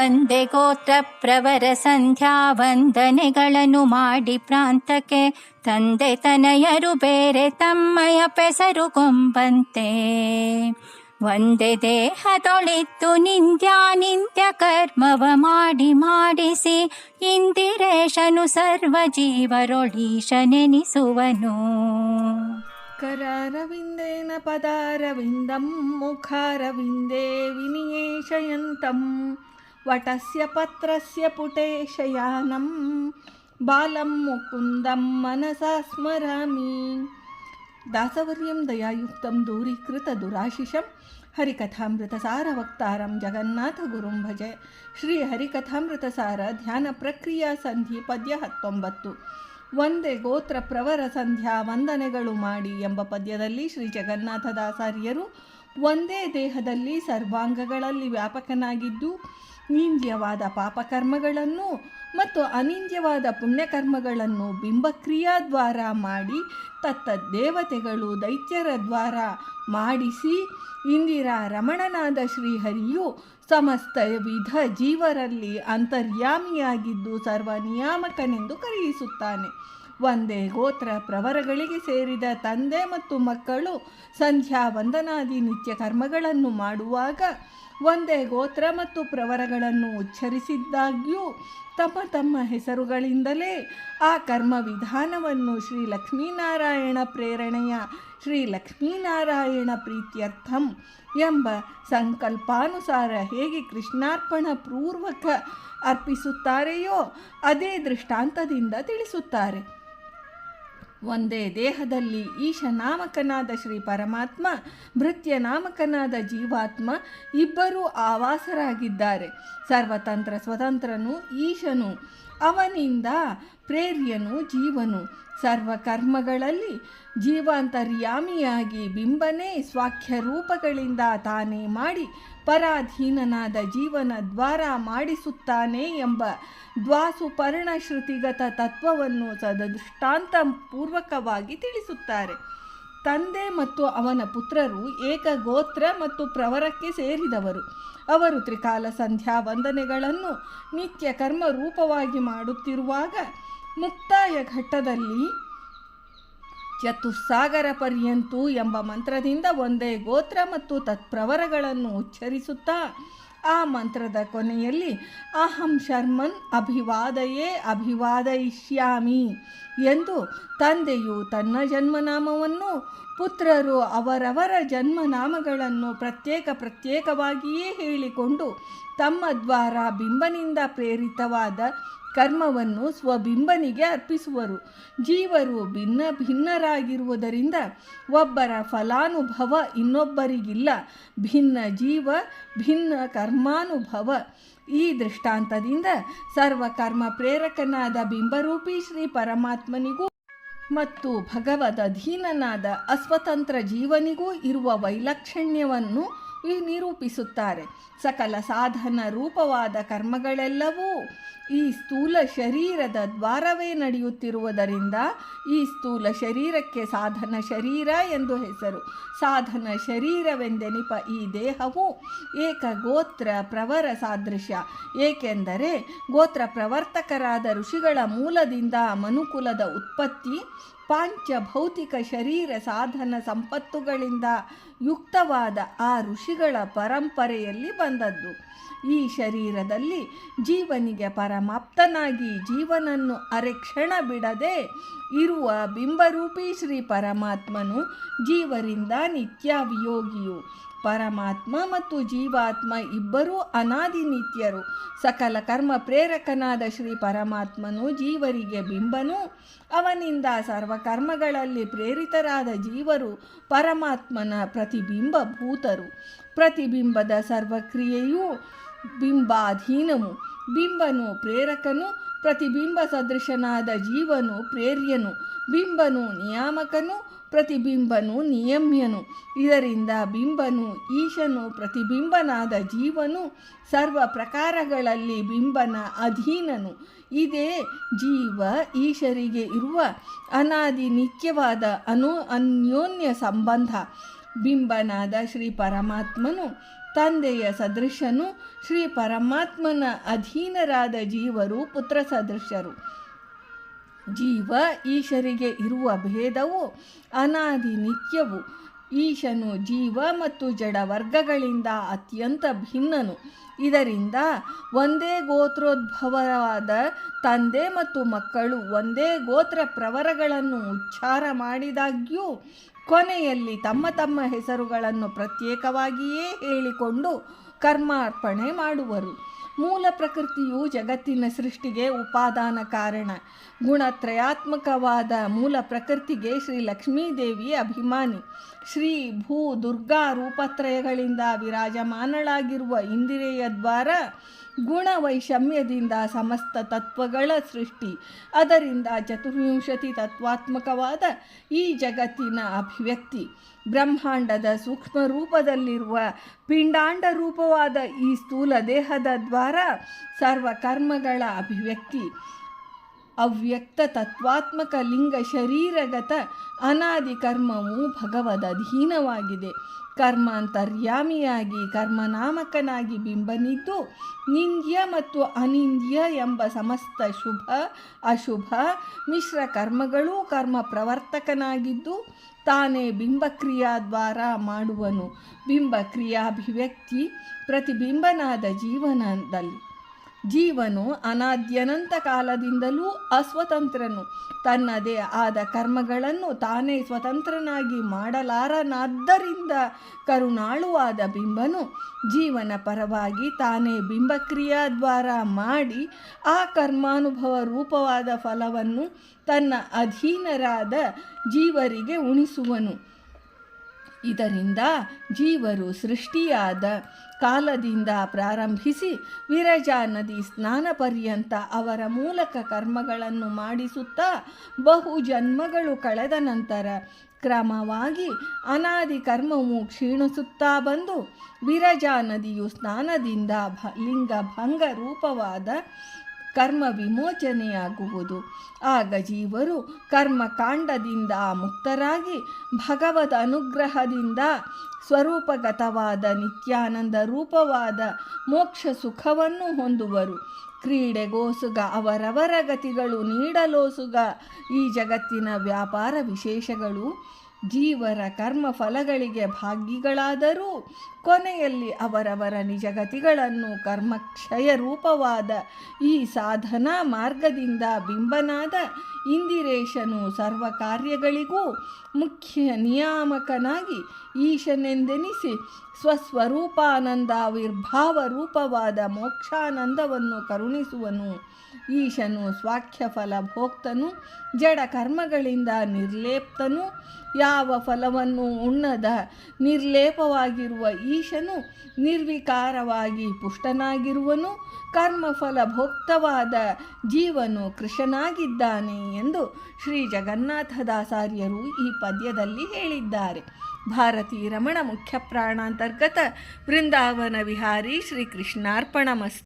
ವಂದೇ ಗೋತ್ರ ಪ್ರವರ ಸಂಧ್ಯಾ ವಂದನೆಗಳನ್ನು ಮಾಡಿ ಪ್ರಾಂತಕ್ಕೆ ತಂದೆ ತನಯರು ಬೇರೆ ತಮ್ಮಯ ಪೆಸರು ಕೊಂಬಂತೆ. ಒಂದೇ ದೇಹದೊಳಿತ್ತು ನಿತ್ಯ ಕರ್ಮವ ಮಾಡಿಸಿ ಇಂದಿರೇಶನು ಸರ್ವ ಜೀವರೊಳೀಶನೆನಿಸುವನು. ಕರಾರವಿಂದೇನ ಪದಾರವಿಂದಂ ಮುಖಾರವಿಂದೇ ವಿನಿಯೇಷಯಂತಂ ವಟಸ್ಯ ಪತ್ರಸ್ಯ ಪುಟೇ ಶಯಾನಂ ಬಾಲಂ ಮುಕುಂದಂ ಮನಸಾ ಸ್ಮರಾಮಿ. ದಾಸವರ್ಯಂ ದಯಾಯುಕ್ತಂ ದೂರೀಕೃತ ದುರಾಶಿಷಂ ಹರಿಕಥಾಮೃತಸಾರ ವಕ್ತಾರಂ ಜಗನ್ನಾಥ ಗುರುಂ ಭಜೆ. ಶ್ರೀ ಹರಿಕಥಾಮೃತಸಾರ ಧ್ಯಾನ ಪ್ರಕ್ರಿಯಾ ಸಂಧಿ ಪದ್ಯ 19. ಒಂದೇ ಗೋತ್ರ ಪ್ರವರ ಸಂಧ್ಯಾ ವಂದನೆಗಳು ಮಾಡಿ ಎಂಬ ಪದ್ಯದಲ್ಲಿ ಶ್ರೀ ಜಗನ್ನಾಥದಾಸಾರ್ಯರು ಒಂದೇ ದೇಹದಲ್ಲಿ ಸರ್ವಾಂಗಗಳಲ್ಲಿ ವ್ಯಾಪಕನಾಗಿದ್ದು ನಿಂದ್ಯವಾದ ಪಾಪಕರ್ಮಗಳನ್ನು ಮತ್ತು ಅನಿಂದ್ಯವಾದ ಪುಣ್ಯಕರ್ಮಗಳನ್ನು ಬಿಂಬಕ್ರಿಯಾದ್ವಾರ ಮಾಡಿ ತತ್ತದ್ದೇವತೆಗಳು ದೈತ್ಯರ ದ್ವಾರ ಮಾಡಿಸಿ ಇಂದಿರಾ ರಮಣನಾದ ಶ್ರೀಹರಿಯು ಸಮಸ್ತ ವಿಧ ಜೀವರಲ್ಲಿ ಅಂತರ್ಯಾಮಿಯಾಗಿದ್ದು ಸರ್ವನಿಯಾಮಕನೆಂದು ಕರೆಯಿಸುತ್ತಾನೆ. ಒಂದೇ ಗೋತ್ರ ಪ್ರವರಗಳಿಗೆ ಸೇರಿದ ತಂದೆ ಮತ್ತು ಮಕ್ಕಳು ಸಂಧ್ಯಾ ವಂದನಾದಿ ನಿತ್ಯ ಕರ್ಮಗಳನ್ನು ಮಾಡುವಾಗ ಒಂದೇ ಗೋತ್ರ ಮತ್ತು ಪ್ರವರಗಳನ್ನು ಉಚ್ಚರಿಸಿದ್ದಾಗ್ಯೂ ತಮ್ಮ ತಮ್ಮ ಹೆಸರುಗಳಿಂದಲೇ ಆ ಕರ್ಮ ವಿಧಾನವನ್ನು ಶ್ರೀ ಲಕ್ಷ್ಮೀನಾರಾಯಣ ಪ್ರೇರಣೆಯ ಶ್ರೀ ಲಕ್ಷ್ಮೀನಾರಾಯಣ ಪ್ರೀತ್ಯರ್ಥಂ ಎಂಬ ಸಂಕಲ್ಪಾನುಸಾರ ಹೇಗೆ ಕೃಷ್ಣಾರ್ಪಣ ಪೂರ್ವಕ ಅರ್ಪಿಸುತ್ತಾರೆಯೋ ಅದೇ ದೃಷ್ಟಾಂತದಿಂದ ತಿಳಿಸುತ್ತಾರೆ. ಒಂದೇ ದೇಹದಲ್ಲಿ ಈಶನಾಮಕನಾದ ಶ್ರೀ ಪರಮಾತ್ಮ, ಭೃತ್ಯನಾಮಕನಾದ ಜೀವಾತ್ಮ ಇಬ್ಬರೂ ಆವಾಸರಾಗಿದ್ದಾರೆ. ಸರ್ವತಂತ್ರ ಸ್ವತಂತ್ರನು ಈಶನು, ಅವನಿಂದ ಪ್ರೇರ್ಯನು ಜೀವನು. ಸರ್ವಕರ್ಮಗಳಲ್ಲಿ ಜೀವಾಂತರ್ಯಾಮಿಯಾಗಿ ಬಿಂಬನೇ ಸ್ವಾಖ್ಯ ರೂಪಗಳಿಂದ ತಾನೇ ಮಾಡಿ ಪರಾಧೀನನಾದ ಜೀವನ ದ್ವಾರ ಮಾಡಿಸುತ್ತಾನೆ ಎಂಬ ದ್ವಾಸುಪರ್ಣ ಶ್ರುತಿಗತ ತತ್ವವನ್ನು ಸದೃಷ್ಟಾಂತ ಪೂರ್ವಕವಾಗಿ ತಿಳಿಸುತ್ತಾರೆ. ತಂದೆ ಮತ್ತು ಅವನ ಪುತ್ರರು ಏಕಗೋತ್ರ ಮತ್ತು ಪ್ರವರಕ್ಕೆ ಸೇರಿದವರು. ಅವರು ತ್ರಿಕಾಲ ಸಂಧ್ಯಾ ವಂದನೆಗಳನ್ನು ನಿತ್ಯ ಕರ್ಮ ರೂಪವಾಗಿ ಮಾಡುತ್ತಿರುವಾಗ ಮುಕ್ತಾಯ ಘಟ್ಟದಲ್ಲಿ ಚತುಸ್ಸಾಗರ ಪರ್ಯಂತು ಎಂಬ ಮಂತ್ರದಿಂದ ಒಂದೇ ಗೋತ್ರ ಮತ್ತು ತತ್ಪ್ರವರಗಳನ್ನು ಉಚ್ಚರಿಸುತ್ತಾ ಆ ಮಂತ್ರದ ಕೊನೆಯಲ್ಲಿ ಅಹಂ ಶರ್ಮನ್ ಅಭಿವಾದಯಿಷ್ಯಾಮಿ ಎಂದು ತಂದೆಯು ತನ್ನ ಜನ್ಮನಾಮವನ್ನು, ಪುತ್ರರು ಅವರವರ ಜನ್ಮನಾಮಗಳನ್ನು ಪ್ರತ್ಯೇಕವಾಗಿಯೇ ಹೇಳಿಕೊಂಡು ತಮ್ಮ ದ್ವಾರ ಬಿಂಬನಿಂದ ಪ್ರೇರಿತವಾದ ಕರ್ಮವನ್ನು ಸ್ವಬಿಂಬನಿಗೆ ಅರ್ಪಿಸುವರು. ಜೀವರು ಭಿನ್ನರಾಗಿರುವುದರಿಂದ ಒಬ್ಬರ ಫಲಾನುಭವ ಇನ್ನೊಬ್ಬರಿಗಿಲ್ಲ. ಭಿನ್ನ ಜೀವ ಭಿನ್ನ ಕರ್ಮಾನುಭವ. ಈ ದೃಷ್ಟಾಂತದಿಂದ ಸರ್ವಕರ್ಮ ಪ್ರೇರಕನಾದ ಬಿಂಬರೂಪಿ ಶ್ರೀ ಪರಮಾತ್ಮನಿಗೂ ಮತ್ತು ಭಗವದಧೀನನಾದ ಅಸ್ವತಂತ್ರ ಜೀವನಿಗೂ ಇರುವ ವೈಲಕ್ಷಣ್ಯವನ್ನು ನಿರೂಪಿಸುತ್ತಾರೆ. ಸಕಲ ಸಾಧನ ರೂಪವಾದ ಕರ್ಮಗಳೆಲ್ಲವೂ ಈ ಸ್ಥೂಲ ಶರೀರದ ದ್ವಾರವೇ ನಡೆಯುತ್ತಿರುವುದರಿಂದ ಈ ಸ್ಥೂಲ ಶರೀರಕ್ಕೆ ಸಾಧನ ಶರೀರ ಎಂದು ಹೆಸರು. ಸಾಧನ ಶರೀರವೆಂದೆನಿಪ ಈ ದೇಹವು ಏಕಗೋತ್ರ ಪ್ರವರ ಸಾದೃಶ್ಯ. ಏಕೆಂದರೆ ಗೋತ್ರ ಪ್ರವರ್ತಕರಾದ ಋಷಿಗಳ ಮೂಲದಿಂದ ಮನುಕುಲದ ಉತ್ಪತ್ತಿ ಪಾಂಚಭೌತಿಕ ಶರೀರ ಸಾಧನ ಸಂಪತ್ತುಗಳಿಂದ ಯುಕ್ತವಾದ ಆ ಋಷಿಗಳ ಪರಂಪರೆಯಲ್ಲಿ ಬಂದದ್ದು. ಈ ಶರೀರದಲ್ಲಿ ಜೀವನಿಗೆ ಪರಮಾಪ್ತನಾಗಿ ಜೀವನನ್ನು ಅರೆಕ್ಷಣ ಬಿಡದೆ ಇರುವ ಬಿಂಬರೂಪಿ ಶ್ರೀ ಪರಮಾತ್ಮನು ಜೀವರಿಂದ ನಿತ್ಯಾವಿಯೋಗಿಯು. ಪರಮಾತ್ಮ ಮತ್ತು ಜೀವಾತ್ಮ ಇಬ್ಬರೂ ಅನಾದಿ ನಿತ್ಯರು. ಸಕಲ ಕರ್ಮ ಪ್ರೇರಕನಾದ ಶ್ರೀ ಪರಮಾತ್ಮನು ಜೀವರಿಗೆ ಬಿಂಬನು. ಅವನಿಂದ ಸರ್ವಕರ್ಮಗಳಲ್ಲಿ ಪ್ರೇರಿತರಾದ ಜೀವರು ಪರಮಾತ್ಮನ ಪ್ರತಿಬಿಂಬಭೂತರು. ಪ್ರತಿಬಿಂಬದ ಸರ್ವಕ್ರಿಯೆಯೂ ಬಿಂಬಾಧೀನವು. ಬಿಂಬನು ಪ್ರೇರಕನು, ಪ್ರತಿಬಿಂಬ ಸದೃಶನಾದ ಜೀವನು ಪ್ರೇರ್ಯನು. ಬಿಂಬನು ನಿಯಾಮಕನು, ಪ್ರತಿಬಿಂಬನು ನಿಯಮ್ಯನು. ಇದರಿಂದ ಬಿಂಬನು ಈಶನು, ಪ್ರತಿಬಿಂಬನಾದ ಜೀವನು ಸರ್ವ ಪ್ರಕಾರಗಳಲ್ಲಿ ಬಿಂಬನ ಅಧೀನನು. ಇದೇ ಜೀವ ಈಶರಿಗೆ ಇರುವ ಅನಾದಿ ನಿತ್ಯವಾದ ಅನ್ಯೋನ್ಯ ಸಂಬಂಧ. ಬಿಂಬನಾದ ಶ್ರೀ ಪರಮಾತ್ಮನು ತಂದೆಯ ಸದೃಶನು, ಶ್ರೀ ಪರಮಾತ್ಮನ ಅಧೀನರಾದ ಜೀವರು ಪುತ್ರ ಸದೃಶರು. ಜೀವ ಈಶರಿಗೆ ಇರುವ ಭೇದವು ಅನಾದಿ ನಿತ್ಯವು. ಈಶನು ಜೀವ ಮತ್ತು ಜಡ ವರ್ಗಗಳಿಂದ ಅತ್ಯಂತ ಭಿನ್ನನು. ಇದರಿಂದ ಒಂದೇ ಗೋತ್ರೋದ್ಭವವಾದ ತಂದೆ ಮತ್ತು ಮಕ್ಕಳು ಒಂದೇ ಗೋತ್ರ ಪ್ರವರಗಳನ್ನು ಉಚ್ಚಾರ ಮಾಡಿದಾಗ್ಯೂ ಕೊನೆಯಲ್ಲಿ ತಮ್ಮ ತಮ್ಮ ಹೆಸರುಗಳನ್ನು ಪ್ರತ್ಯೇಕವಾಗಿಯೇ ಹೇಳಿಕೊಂಡು ಕರ್ಮಾರ್ಪಣೆ ಮಾಡುವರು. ಮೂಲ ಪ್ರಕೃತಿಯು ಜಗತ್ತಿನ ಸೃಷ್ಟಿಗೆ ಉಪಾದಾನ ಕಾರಣ. ಗುಣತ್ರಯಾತ್ಮಕವಾದ ಮೂಲ ಪ್ರಕೃತಿಗೆ ಶ್ರೀ ಲಕ್ಷ್ಮೀದೇವಿ ಅಭಿಮಾನಿ. ಶ್ರೀ ಭೂ ದುರ್ಗಾ ರೂಪತ್ರಯಗಳಿಂದ ವಿರಾಜಮಾನಳಾಗಿರುವ ಇಂದಿರೆಯ ದ್ವಾರ ಗುಣವೈಷಮ್ಯದಿಂದ ಸಮಸ್ತ ತತ್ವಗಳ ಸೃಷ್ಟಿ. ಅದರಿಂದ ಚತುರ್ವಿಂಶತಿ ತತ್ವಾತ್ಮಕವಾದ ಈ ಜಗತ್ತಿನ ಅಭಿವ್ಯಕ್ತಿ. ಬ್ರಹ್ಮಾಂಡದ ಸೂಕ್ಷ್ಮ ರೂಪದಲ್ಲಿರುವ ಪಿಂಡಾಂಡ ರೂಪವಾದ ಈ ಸ್ಥೂಲ ದೇಹದ ದ್ವಾರ ಸರ್ವಕರ್ಮಗಳ ಅಭಿವ್ಯಕ್ತಿ. ಅವ್ಯಕ್ತ ತತ್ವಾತ್ಮಕ ಲಿಂಗ ಶರೀರಗತ ಅನಾದಿ ಕರ್ಮವು ಭಗವದಧೀನವಾಗಿದೆ. ಕರ್ಮಾಂತರ್ಯಾಮಿಯಾಗಿ ಕರ್ಮನಾಮಕನಾಗಿ ಬಿಂಬನಿದ್ದು ನಿಂದ್ಯ ಮತ್ತು ಅನಿಂದ್ಯ ಎಂಬ ಸಮಸ್ತ ಶುಭ ಅಶುಭ ಮಿಶ್ರ ಕರ್ಮಗಳೂ ಕರ್ಮ ಪ್ರವರ್ತಕನಾಗಿದ್ದು ತಾನೇ ಬಿಂಬಕ್ರಿಯಾದ್ವಾರ ಮಾಡುವನು. ಬಿಂಬಕ್ರಿಯಾಭಿವ್ಯಕ್ತಿ ಪ್ರತಿಬಿಂಬನಾದ ಜೀವನದಲ್ಲಿ. ಜೀವನು ಅನಾದ್ಯನಂತ ಕಾಲದಿಂದಲೂ ಅಸ್ವತಂತ್ರನು. ತನ್ನದೇ ಆದ ಕರ್ಮಗಳನ್ನು ತಾನೇ ಸ್ವತಂತ್ರನಾಗಿ ಮಾಡಲಾರನಾದ್ದರಿಂದ ಕರುಣಾಳುವಾದ ಬಿಂಬನು ಜೀವನ ಪರವಾಗಿ ತಾನೇ ಬಿಂಬಕ್ರಿಯಾದ್ವಾರ ಮಾಡಿ ಆ ಕರ್ಮಾನುಭವ ರೂಪವಾದ ಫಲವನ್ನು ತನ್ನ ಅಧೀನರಾದ ಜೀವರಿಗೆ ಉಣಿಸುವನು. ಇದರಿಂದ ಜೀವರು ಸೃಷ್ಟಿಯಾದ ಕಾಲದಿಂದ ಪ್ರಾರಂಭಿಸಿ ವಿರಜಾ ನದಿ ಸ್ನಾನ ಪರ್ಯಂತ ಅವರ ಮೂಲಕ ಕರ್ಮಗಳನ್ನು ಮಾಡಿಸುತ್ತಾ ಬಹು ಜನ್ಮಗಳು ಕಳೆದ ನಂತರ ಕ್ರಮವಾಗಿ ಅನಾದಿ ಕರ್ಮವು ಕ್ಷೀಣಿಸುತ್ತಾ ಬಂದು ವಿರಜಾ ನದಿಯು ಸ್ನಾನದಿಂದ ಲಿಂಗಭಂಗ ರೂಪವಾದ ಕರ್ಮ ವಿಮೋಚನೆಯಾಗುವುದು. ಆಗ ಜೀವರು ಕರ್ಮಕಾಂಡದಿಂದ ಮುಕ್ತರಾಗಿ ಭಗವದ್ ಅನುಗ್ರಹದಿಂದ ಸ್ವರೂಪಗತವಾದ ನಿತ್ಯಾನಂದ ರೂಪವಾದ ಮೋಕ್ಷ ಸುಖವನ್ನು ಹೊಂದುವರು. ಕ್ರೀಡೆಗೋಸುಗ ಅವರವರ ಗತಿಗಳು ನೀಡಲೋಸುಗ ಈ ಜಗತ್ತಿನ ವ್ಯಾಪಾರ ವಿಶೇಷಗಳು ಜೀವರ ಕರ್ಮ ಫಲಗಳಿಗೆ ಭಾಗಿಗಳಾದರೂ ಕೊನೆಯಲ್ಲಿ ಅವರವರ ನಿಜಗತಿಗಳನ್ನು ಕರ್ಮಕ್ಷಯ ರೂಪವಾದ ಈ ಸಾಧನಾ ಮಾರ್ಗದಿಂದ ಬಿಂಬನಾದ ಇಂದಿರೇಶನು ಸರ್ವ ಕಾರ್ಯಗಳಿಗೂ ಮುಖ್ಯ ನಿಯಾಮಕನಾಗಿ ಈಶನೆಂದೆನಿಸಿ ಸ್ವಸ್ವರೂಪಾನಂದಾವಿರ್ಭಾವ ರೂಪವಾದ ಮೋಕ್ಷಾನಂದವನ್ನು ಕರುಣಿಸುವನು. ಈಶನು ಸ್ವಾಖ್ಯ ಫಲ ಭೋಕ್ತನು, ಜಡ ಕರ್ಮಗಳಿಂದ ನಿರ್ಲೇಪ್ತನು. ಯಾವ ಫಲವನ್ನು ಉಣ್ಣದ ನಿರ್ಲೇಪವಾಗಿರುವ ಈಶನು ನಿರ್ವಿಕಾರವಾಗಿ ಪುಷ್ಟನಾಗಿರುವನು. ಕರ್ಮಫಲ ಭೋಕ್ತವಾದ ಜೀವನು ಕೃಶನಾಗಿದ್ದಾನೆ ಎಂದು ಶ್ರೀ ಜಗನ್ನಾಥದಾಸಾರ್ಯರು ಈ ಪದ್ಯದಲ್ಲಿ ಹೇಳಿದ್ದಾರೆ. ಭಾರತೀ ರಮಣ ಮುಖ್ಯ ಪ್ರಾಣಾಂತರ್ಗತ ವೃಂದಾವನ ವಿಹಾರಿ ಶ್ರೀ ಕೃಷ್ಣಾರ್ಪಣಮಸ್ತು.